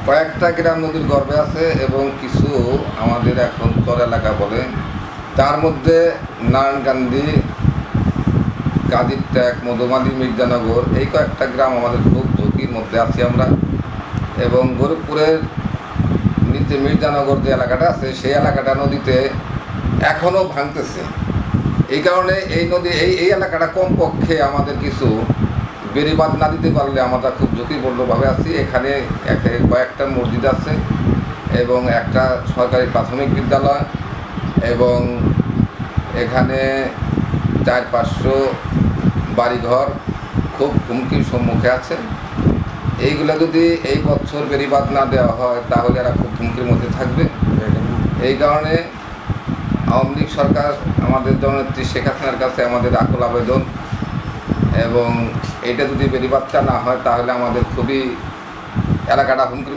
কয়েকটা গ্রাম নদীর গর্ভে আছে এবং কিছু আমাদের এখন কর এলাকা বলে। তার মধ্যে নারায়ণকান্দি, কাদির ট্যাক, মধুমালি, মির্জানগর এই কয়েকটা গ্রাম আমাদের খুব ঝুঁকির মধ্যে আছি আমরা। এবং গরিবপুরের নিচে মির্জানগর যে এলাকাটা আছে সেই এলাকাটা নদীতে এখনও ভাঙতেছে। এই কারণে এই নদী এই এলাকাটা কমপক্ষে আমাদের কিছু বেড়িবাঁধ না দিতে পারলে আমরা খুব ঝুঁকিপূর্ণভাবে আছি। এখানে কয়েকটা মসজিদ আছে এবং একটা সরকারি প্রাথমিক বিদ্যালয় এবং এখানে 400-500 বাড়িঘর খুব হুমকির সম্মুখে আছে। এইগুলো যদি এই বছর বেড়িবাঁধ না দেওয়া হয় তাহলে এরা খুব হুমকির মধ্যে থাকবে। এই কারণে আওয়ামী লীগ সরকার আমাদের জননেত্রী শেখ হাসিনার কাছে আমাদের আকুল আবেদন, এবং এটা যদি বেড়িবাঁধটা না হয় তাহলে আমাদের খুবই এলাকাটা হুমকির